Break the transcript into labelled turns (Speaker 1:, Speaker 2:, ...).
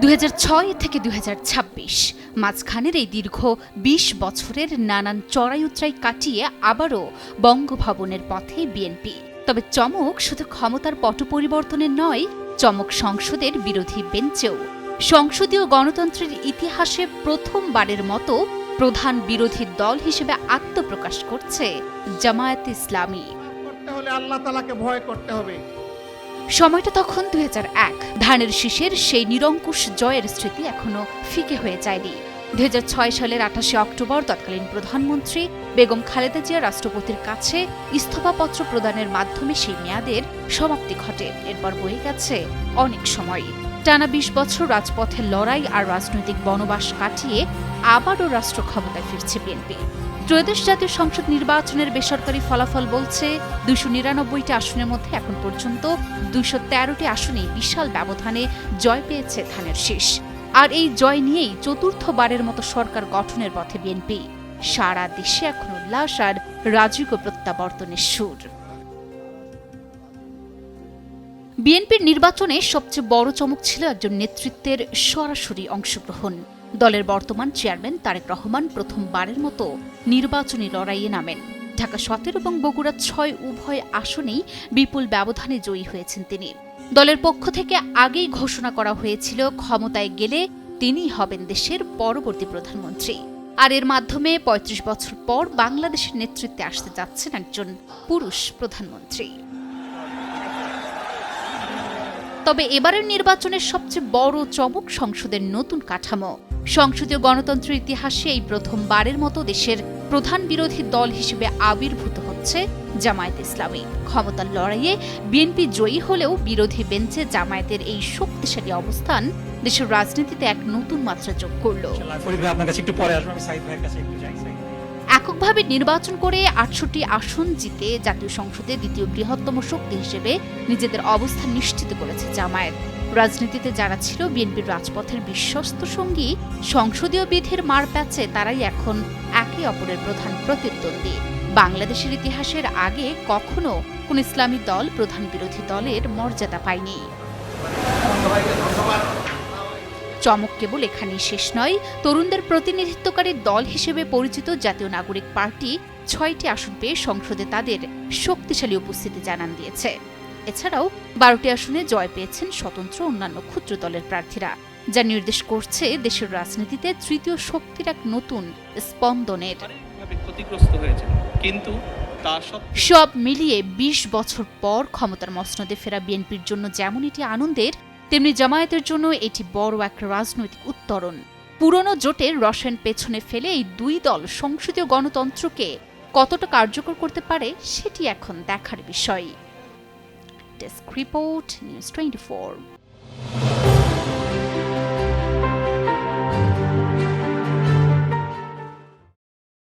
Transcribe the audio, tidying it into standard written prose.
Speaker 1: 2006 থেকে 2026 মাঝখানের এই দীর্ঘ ২০ বছরের নানান চড়াই উতরাই কাটিয়ে আবারও বঙ্গভবনের পথে বিএনপি। তবে চমক শুধু ক্ষমতার পট পরিবর্তনের নয়, চমক সংসদের বিরোধী বেঞ্চেও। সংসদীয় গণতন্ত্রের ইতিহাসে প্রথমবারের মতো প্রধান বিরোধী দল হিসেবে আত্মপ্রকাশ করছে জামায়াতে ইসলামী।
Speaker 2: আল্লাহ তাআলাকে ভয় করতে হবে।
Speaker 1: সময়টা তখন 2001। ধানের শীষের সেই নিরঙ্কুশ জয়ের স্মৃতি এখনো ফিকে হয়ে যায়নি। 2006 সালের 28 অক্টোবর তৎকালীন প্রধানমন্ত্রী বেগম খালেদা জিয়া রাষ্ট্রপতির কাছে ইস্তফাপত্র প্রদানের মাধ্যমে সেই মেয়াদের সমাপ্তি ঘটে। এরপর বয়ে গেছে অনেক সময়। টানা 20 বছর রাজপথের লড়াই আর রাজনৈতিক বনবাস কাটিয়ে আবারও রাষ্ট্র ক্ষমতায় ফিরছে বিএনপি। ত্রয়োদশ জাতীয় সংসদ নির্বাচনের বেসরকারি ফলাফল বলছে 299টি আসনের মধ্যে এখন পর্যন্ত 213টি আসনে বিশাল ব্যবধানে জয় পেয়েছে ধানের শীষ। আর এই জয় নিয়েই চতুর্থবারের মতো সরকার গঠনের পথে বিএনপি। সারা দেশে এখন উল্লাস আর রাজকীয় প্রত্যাবর্তনের সুর। বিএনপির নির্বাচনে সবচেয়ে বড় চমক ছিল একজন নেতৃত্বের সরাসরি অংশগ্রহণ। দলের বর্তমান চেয়ারম্যান তারেক রহমান প্রথমবারের মতো নির্বাচনী লড়াইয়ে নামেন। ঢাকা 17 এবং বগুড়া 6 উভয় আসনেই বিপুল ব্যবধানে জয়ী হয়েছেন তিনি। দলের পক্ষ থেকে আগেই ঘোষণা করা হয়েছিল ক্ষমতায় গেলে তিনিই হবেন দেশের পরবর্তী প্রধানমন্ত্রী। আর এর মাধ্যমে 35 বছর পর বাংলাদেশের নেতৃত্বে আসতে যাচ্ছেন একজন পুরুষ প্রধানমন্ত্রী। তবে এবারের নির্বাচনের সবচেয়ে বড় চমক সংসদের নতুন কাঠামো। সংসদীয় গণতন্ত্রের ইতিহাসে এই প্রথমবারের মতো দেশের প্রধান বিরোধী দল হিসেবে আবির্ভূত হচ্ছে জামায়াতে ইসলামী। ক্ষমতার লড়াইয়ে বিএনপি জয়ী হলেও বিরোধী বেঞ্চে জামায়াতের এই শক্তিশালী অবস্থান দেশের রাজনীতিতে এক নতুন মাত্রা যোগ করল। এককভাবে নির্বাচন করে 68টি আসন জিতে জাতীয় সংসদে দ্বিতীয় বৃহত্তম শক্তি হিসেবে নিজেদের অবস্থান নিশ্চিত করেছে জামায়াত। রাজনীতিতে যারা ছিল বিএনপির রাজপথের বিশ্বস্ত সঙ্গী, সংসদীয় বিধির মার প্যাচে তারাই এখন একে অপরের প্রধান প্রতিদ্বন্দ্বী। বাংলাদেশের ইতিহাসের আগে কখনো কোন ইসলামী দল প্রধান বিরোধী দলের মর্যাদা পায়নি। চমক কেবল এখানেই শেষ নয়। তরুণদের প্রতিনিধিত্বকারী দল হিসেবে পরিচিত জাতীয় নাগরিক পার্টি 6টি আসন পেয়ে সংসদে তাদের শক্তিশালী উপস্থিতি জানান দিয়েছে। এছাড়াও 12টি আসনে জয় পেয়েছেন স্বতন্ত্র অন্যান্য ক্ষুদ্র দলের প্রার্থীরা, যা নির্দেশ করছে দেশের রাজনীতিতে তৃতীয় শক্তির এক নতুন স্পন্দনের। সব মিলিয়ে 20 বছর পর ক্ষমতার মসনদে ফেরা বিএনপির জন্য যেমন এটি আনন্দের, তেমনি জামায়াতের জন্য এটি বড় এক রাজনৈতিক উত্তরণ। পুরনো জোটের রসায়ন পেছনে ফেলে এই দুই দল সংসদীয় গণতন্ত্রকে কতটা কার্যকর করতে পারে সেটি এখন দেখার বিষয়। Desk report, news 24।